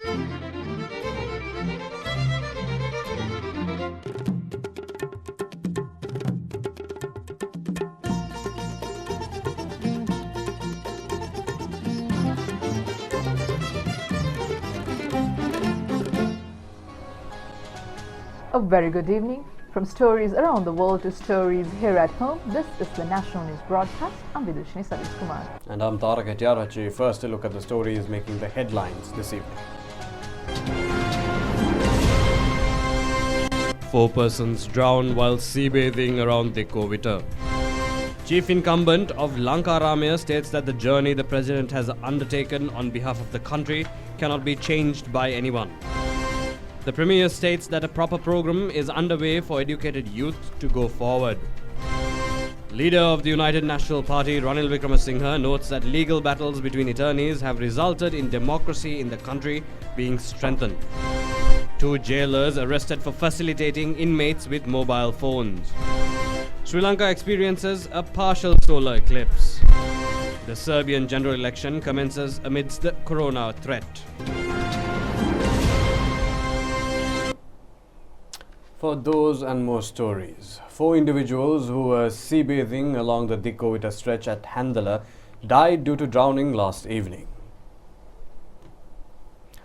A very good evening. From stories around the world to stories here at home, this is the National News Broadcast. I'm Vidushini Satish Kumar. And I'm Tarak Etiarachi. First, a look at the stories making the headlines this evening. 4 persons drowned while seabathing around Dikovita. Chief incumbent of Lankarama states that the journey the president has undertaken on behalf of the country cannot be changed by anyone. The Premier states that a proper program is underway for educated youth to go forward. Leader of the United National Party, Ranil Wickremesinghe, notes that legal battles between attorneys have resulted in democracy in the country being strengthened. 2 jailers arrested for facilitating inmates with mobile phones. Sri Lanka experiences a partial solar eclipse. The Serbian general election commences amidst the corona threat. For those and more stories, 4 individuals who were seabathing along the Dikovita stretch at Handala died due to drowning last evening.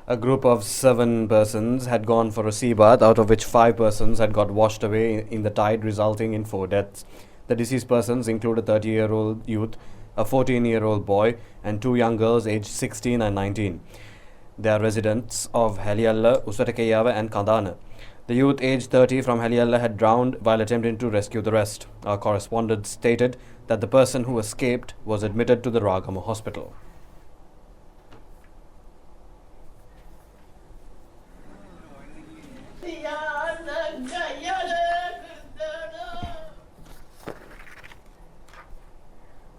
A group of 7 persons had gone for a sea bath, out of which 5 persons had got washed away in the tide, resulting in 4 deaths. The deceased persons include a 30-year-old youth, a 14-year-old boy, and 2 young girls aged 16 and 19. They are residents of Heliyalla, Usatakeyava and Kandana. The youth aged 30 from Heliyalla had drowned while attempting to rescue the rest. Our correspondent stated that the person who escaped was admitted to the Ragama hospital.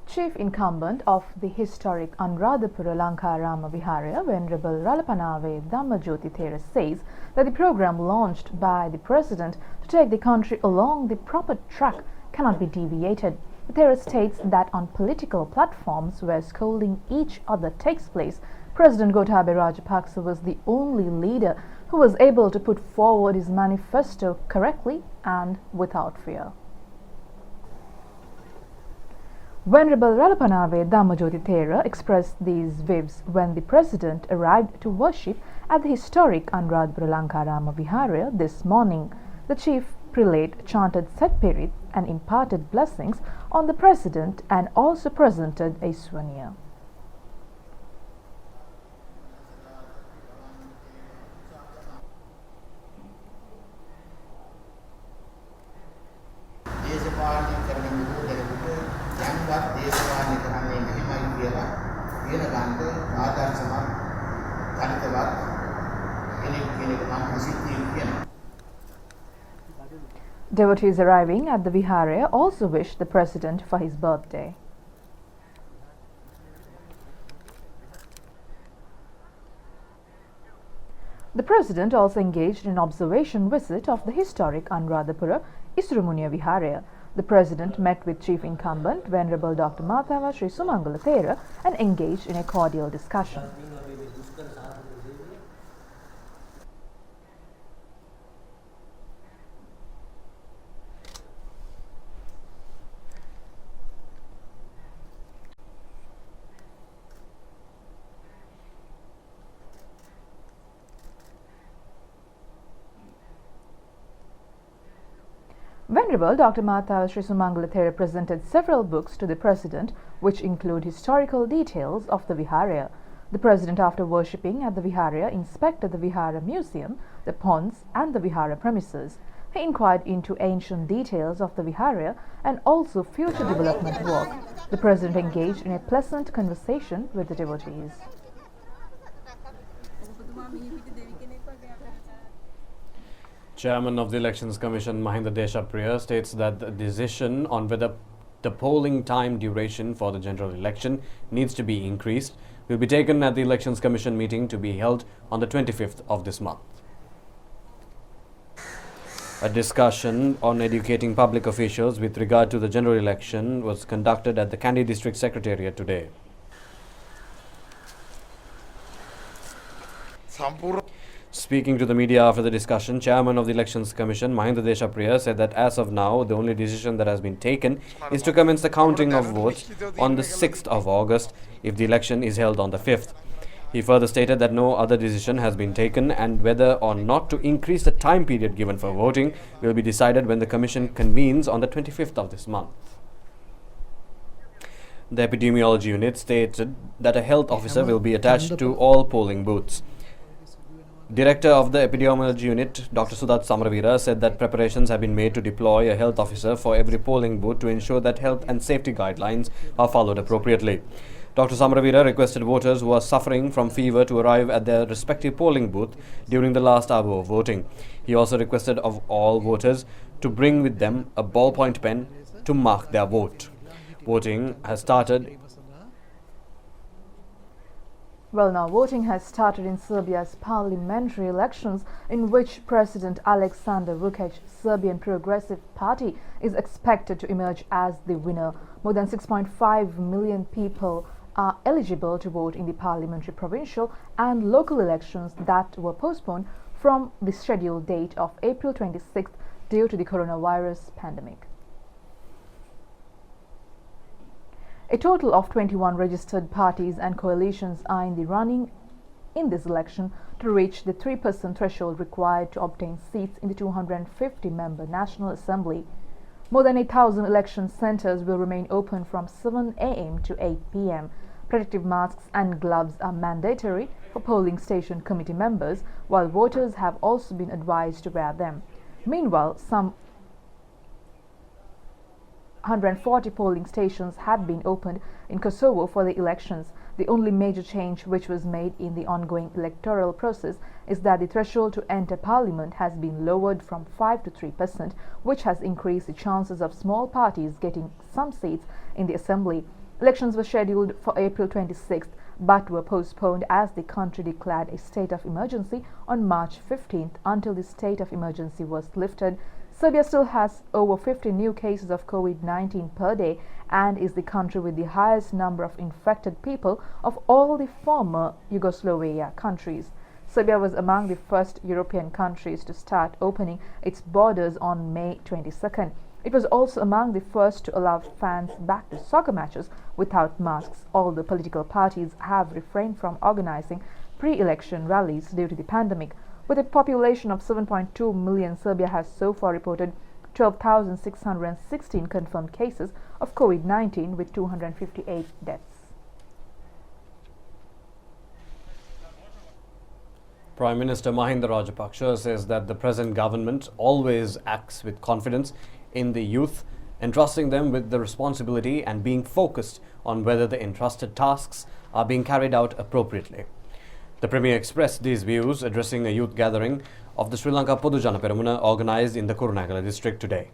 Chief incumbent of the historic Radhapura Lankarama Viharya, Venerable Ralapanave Dhammajyoti Thera, says that the program launched by the President to take the country along the proper track cannot be deviated. Thera states that on political platforms where scolding each other takes place, President Gotabaya Rajapaksa was the only leader who was able to put forward his manifesto correctly and without fear. Venerable Ralapanave Dhammajyoti Thera expressed these views when the President arrived to worship at the historic Radhapura Lankarama Viharya this morning. The chief prelate chanted Satpirit and imparted blessings on the President and also presented a souvenir. Devotees arriving at the Viharya also wished the President for his birthday. The President also engaged in an observation visit of the historic Anuradhapura Isrumuniya Viharya. The President met with Chief Incumbent Venerable Dr. Mathava Sri Sumangala Thera and engaged in a cordial discussion. Venerable Dr. Mathava Sri Sumangala Thera presented several books to the President, which include historical details of the Viharya. The President, after worshipping at the Viharya, inspected the Vihara Museum, the ponds and the Vihara premises. He inquired into ancient details of the Viharya and also future development work. The President engaged in a pleasant conversation with the devotees. Chairman of the Elections Commission, Mahinda Deshapriya, states that the decision on whether the polling time duration for the general election needs to be increased will be taken at the Elections Commission meeting to be held on the 25th of this month. A discussion on educating public officials with regard to the general election was conducted at the Kandy District Secretariat today. Speaking to the media after the discussion, Chairman of the Elections Commission, Mahinda Deshapriya, said that as of now, the only decision that has been taken is to commence the counting of votes on the 6th of August if the election is held on the 5th. He further stated that no other decision has been taken and whether or not to increase the time period given for voting will be decided when the Commission convenes on the 25th of this month. The epidemiology unit stated that a health officer will be attached to all polling booths. Director of the epidemiology unit, Dr. Sudat Samravira, said that preparations have been made to deploy a health officer for every polling booth to ensure that health and safety guidelines are followed appropriately. Dr. Samravira requested voters who are suffering from fever to arrive at their respective polling booth during the last hour of voting. He also requested of all voters to bring with them a ballpoint pen to mark their vote. Voting has started. Well, now voting has started in Serbia's parliamentary elections, in which President Aleksandar Vučić's Serbian Progressive Party is expected to emerge as the winner. More than 6.5 million people are eligible to vote in the parliamentary, provincial and local elections that were postponed from the scheduled date of April 26th due to the coronavirus pandemic. A total of 21 registered parties and coalitions are in the running in this election to reach the 3% threshold required to obtain seats in the 250-member National Assembly. More than 8,000 election centers will remain open from 7 a.m. to 8 p.m. Protective masks and gloves are mandatory for polling station committee members, while voters have also been advised to wear them. Meanwhile, some 140 polling stations had been opened in Kosovo for the elections. The only major change which was made in the ongoing electoral process is that the threshold to enter parliament has been lowered from 5 to 3%, which has increased the chances of small parties getting some seats in the assembly. Elections were scheduled for April 26th but were postponed as the country declared a state of emergency on March 15th until the state of emergency was lifted. Serbia still has over 50 new cases of COVID-19 per day and is the country with the highest number of infected people of all the former Yugoslavia countries. Serbia was among the first European countries to start opening its borders on May 22nd. It was also among the first to allow fans back to soccer matches without masks. All the political parties have refrained from organizing pre-election rallies due to the pandemic. With a population of 7.2 million, Serbia has so far reported 12,616 confirmed cases of COVID-19 with 258 deaths. Prime Minister Mahinda Rajapaksa says that the present government always acts with confidence in the youth, entrusting them with the responsibility and being focused on whether the entrusted tasks are being carried out appropriately. The Premier expressed these views addressing a youth gathering of the Sri Lanka Podujana Peramuna organised in the Kurunegala district today.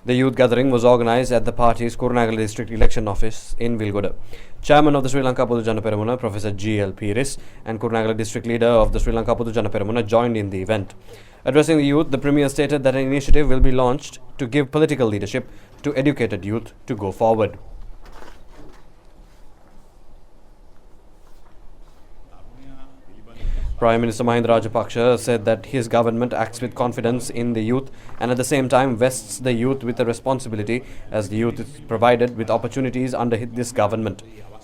The youth gathering was organised at the party's Kurunegala district election office in Vilgoda. Chairman of the Sri Lanka Podujana Peramuna, Professor G.L. Piris, and Kurunegala district leader of the Sri Lanka Podujana Peramuna joined in the event. Addressing the youth, the Premier stated that an initiative will be launched to give political leadership to educated youth to go forward. Prime Minister Mahinda Rajapaksa said that his government acts with confidence in the youth and at the same time vests the youth with a responsibility as the youth is provided with opportunities under this government.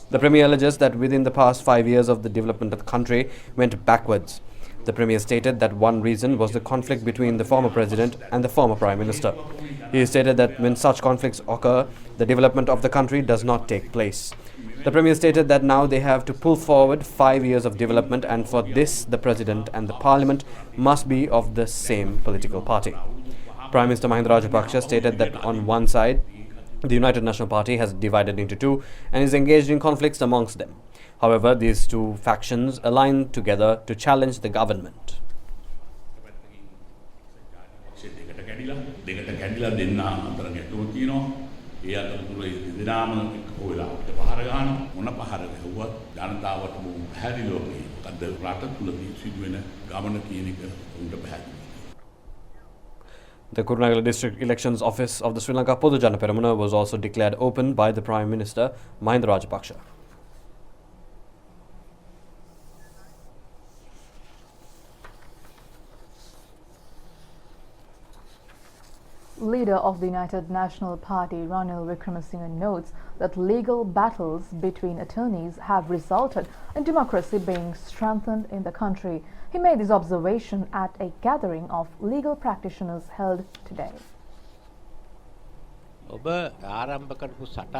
The Premier alleges that within the past 5 years of the development of the country went backwards. The Premier stated that one reason was the conflict between the former President and the former Prime Minister. He stated that when such conflicts occur, the development of the country does not take place. The Premier stated that now they have to pull forward 5 years of development, and for this the President and the Parliament must be of the same political party. Prime Minister Mahinda Rajapaksa stated that on one side, the United National Party has divided into two and is engaged in conflicts amongst them. However, these two factions align together to challenge the government. The Kurunegala District Elections Office of the Sri Lanka Podujana Peramuna was also declared open by the Prime Minister Mahinda Rajapaksa. leader of the United National Party, Ranil Wickremesinghe, notes that legal battles between attorneys have resulted in democracy being strengthened in the country. He made this observation at a gathering of legal practitioners held today. The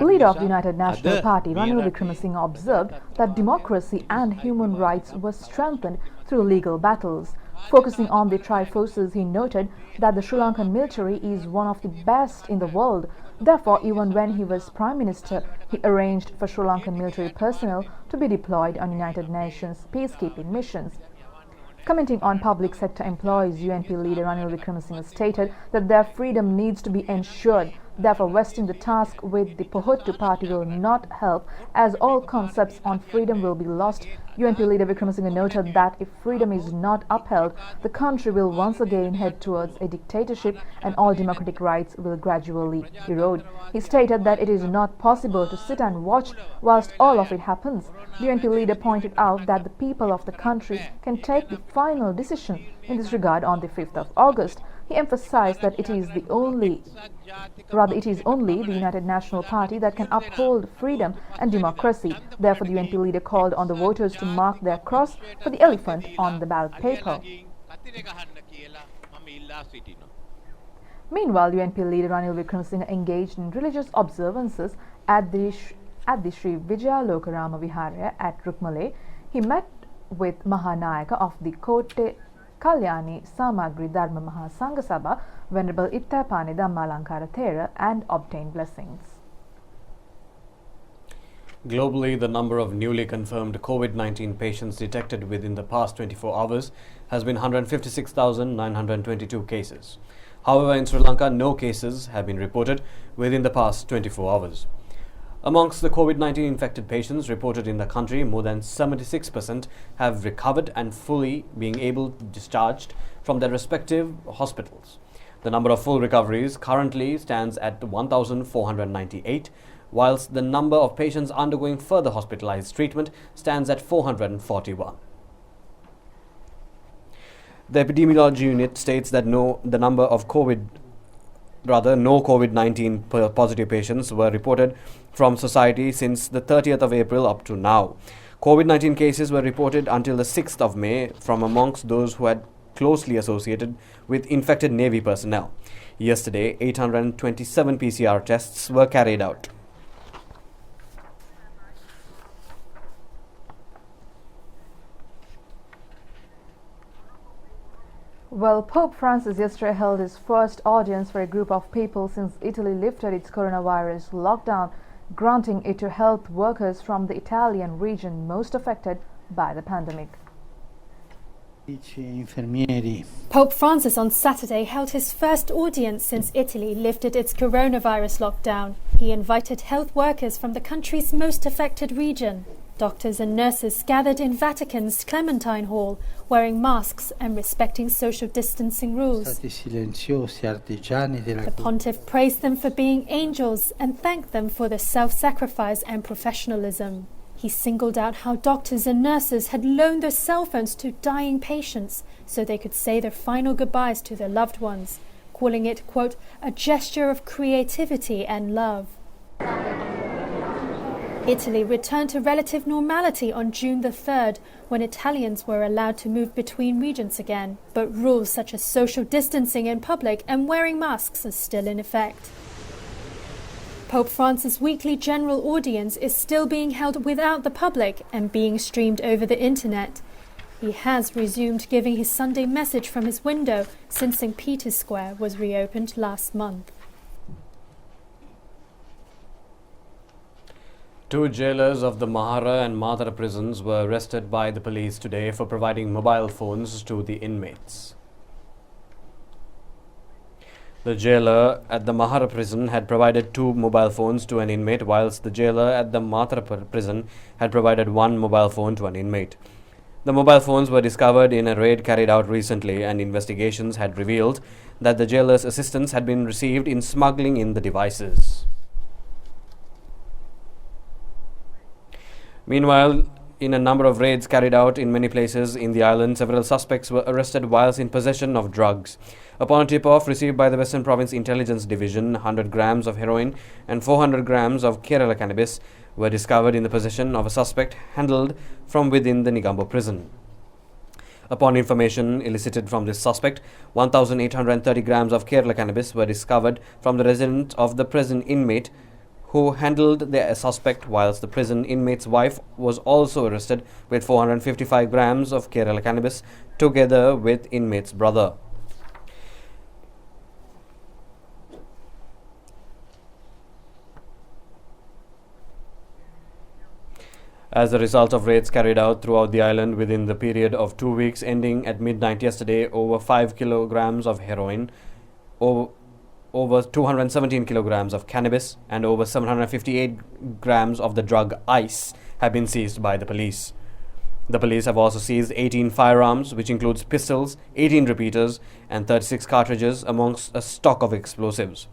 leader of the United National Party, Ranil Wickremesinghe, observed that democracy and human rights were strengthened through legal battles. Focusing on the triforces, he noted that the Sri Lankan military is one of the best in the world. Therefore, even when he was Prime Minister, he arranged for Sri Lankan military personnel to be deployed on United Nations peacekeeping missions. Commenting on public sector employees, UNP leader Ranil Wickremesinghe stated that their freedom needs to be ensured. Therefore, vesting the task with the Pohottu party will not help, as all concepts on freedom will be lost. UNP leader Wickremesinghe noted that if freedom is not upheld, the country will once again head towards a dictatorship and all democratic rights will gradually erode. He stated that it is not possible to sit and watch whilst all of it happens. The UNP leader pointed out that the people of the country can take the final decision in this regard on the 5th of August. He emphasized that it is only the United National Party that can uphold freedom and democracy. Therefore, the UNP leader called on the voters to mark their cross for the elephant on the ballot paper. Meanwhile, UNP leader Ranil Wickremesinghe engaged in religious observances at the Sri Vijaya Lankarama Viharya at Rukmale. He met with Mahanayaka of the Kotte Kalyani Samagri Dharma Mahasangha Sabha, Venerable Ittapani Dhammalankara Thera, and obtained blessings. Globally, the number of newly confirmed COVID-19 patients detected within the past 24 hours has been 156,922 cases. However, in Sri Lanka, no cases have been reported within the past 24 hours. Amongst the COVID-19 infected patients reported in the country, more than 76% have recovered and fully being able to discharged from their respective hospitals. The number of full recoveries currently stands at 1,498, whilst the number of patients undergoing further hospitalized treatment stands at 441. The epidemiology unit states that no COVID-19 positive patients were reported from society since the 30th of April up to now. COVID-19 cases were reported until the 6th of May from amongst those who had closely associated with infected Navy personnel. Yesterday, 827 PCR tests were carried out. Well, Pope Francis yesterday held his first audience for a group of people since Italy lifted its coronavirus lockdown, granting it to health workers from the Italian region most affected by the pandemic. Pope Francis on Saturday held his first audience since Italy lifted its coronavirus lockdown. He invited health workers from the country's most affected region. Doctors and nurses gathered in Vatican's Clementine Hall, wearing masks and respecting social distancing rules. The pontiff praised them for being angels and thanked them for their self-sacrifice and professionalism. He singled out how doctors and nurses had loaned their cell phones to dying patients so they could say their final goodbyes to their loved ones, calling it, quote, a gesture of creativity and love. Italy returned to relative normality on June the 3rd, when Italians were allowed to move between regions again, but rules such as social distancing in public and wearing masks are still in effect. Pope Francis' weekly general audience is still being held without the public and being streamed over the internet. He has resumed giving his Sunday message from his window since St. Peter's Square was reopened last month. Two jailers of the Mahara and Madhara prisons were arrested by the police today for providing mobile phones to the inmates. The jailer at the Mahara prison had provided 2 mobile phones to an inmate, whilst the jailer at the Madhara prison had provided 1 mobile phone to an inmate. The mobile phones were discovered in a raid carried out recently, and investigations had revealed that the jailer's assistance had been received in smuggling in the devices. Meanwhile, In a number of raids carried out in many places in the island, several suspects were arrested whilst in possession of drugs. Upon a tip-off received by the Western Province Intelligence Division, 100 grams of heroin and 400 grams of Kerala cannabis were discovered in the possession of a suspect handled from within the Negombo prison. Upon information elicited from this suspect, 1,830 grams of Kerala cannabis were discovered from the residence of the prison inmate who handled the suspect, whilst the prison inmate's wife was also arrested with 455 grams of Kerala cannabis together with inmate's brother. As a result of raids carried out throughout the island within the period of 2 weeks ending at midnight yesterday, over 5 kilograms of heroin, over 217 kilograms of cannabis and over 758 grams of the drug ice have been seized by the police. The police have also seized 18 firearms, which includes pistols, 18 repeaters and 36 cartridges amongst a stock of explosives.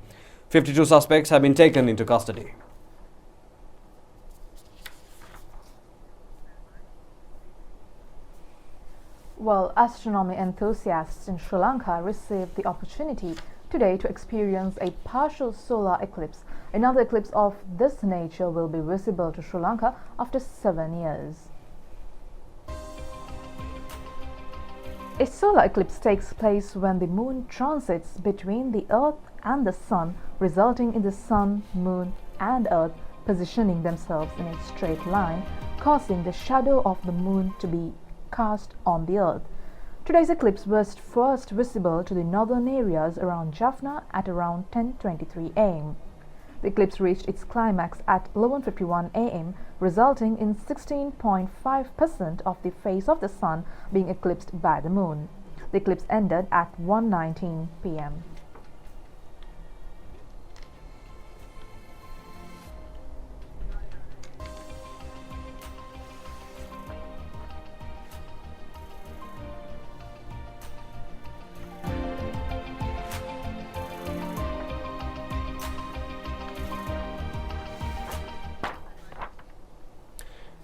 52 suspects have been taken into custody. Well, astronomy enthusiasts in Sri Lanka received the opportunity today to experience a partial solar eclipse. Another eclipse of this nature will be visible to Sri Lanka after 7 years. A solar eclipse takes place when the moon transits between the Earth and the Sun, resulting in the Sun, Moon and Earth positioning themselves in a straight line, causing the shadow of the moon to be cast on the Earth. Today's eclipse was first visible to the northern areas around Jaffna at around 10:23 am. The eclipse reached its climax at 11:51 am, resulting in 16.5% of the face of the Sun being eclipsed by the moon. The eclipse ended at 1:19 pm.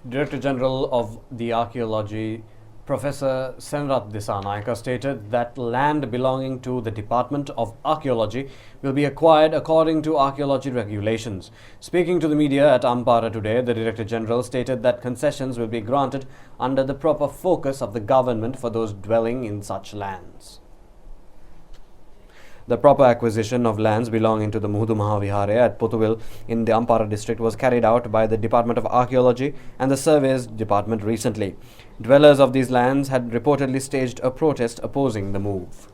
Director General of the Archaeology, Professor Senrat Disanaika, stated that land belonging to the Department of Archaeology will be acquired according to archaeology regulations. Speaking to the media at Ampara today, the Director General stated that concessions will be granted under the proper focus of the government for those dwelling in such lands. The proper acquisition of lands belonging to the Muhudu Mahavihare at Potuvil in the Ampara district was carried out by the Department of Archaeology and the Surveys Department recently. Dwellers of these lands had reportedly staged a protest opposing the move.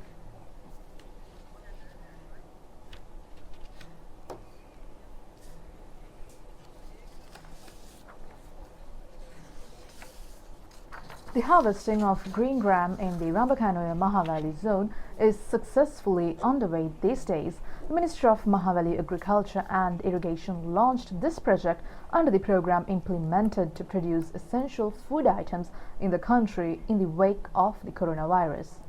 The harvesting of green gram in the Rambakanoya Mahavali zone is successfully underway these days. The Ministry of Mahavali Agriculture and Irrigation launched this project under the program implemented to produce essential food items in the country in the wake of the coronavirus.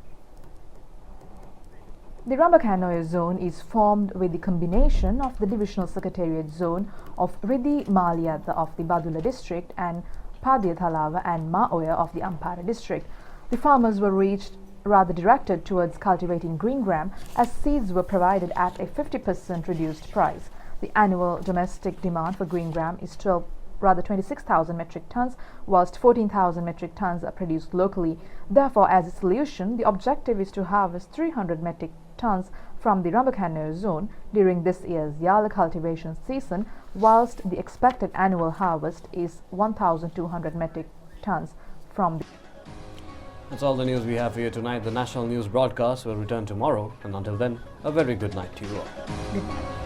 The Rambakanoya zone is formed with the combination of the Divisional Secretariat zone of Riddhi Maliyata of the Badula district and Padiyathalava and Maoya of the Ampara district. The farmers were directed towards cultivating green gram as seeds were provided at a 50% reduced price. The annual domestic demand for green gram is 26,000 metric tons, whilst 14,000 metric tons are produced locally. Therefore, as a solution, the objective is to harvest 300 metric tons from the Rambakanoya zone during this year's Yala cultivation season, whilst the expected annual harvest is 1,200 metric tons from the... That's all the news we have for you tonight. The national news broadcast will return tomorrow, and until then, a very good night to you all. Good night.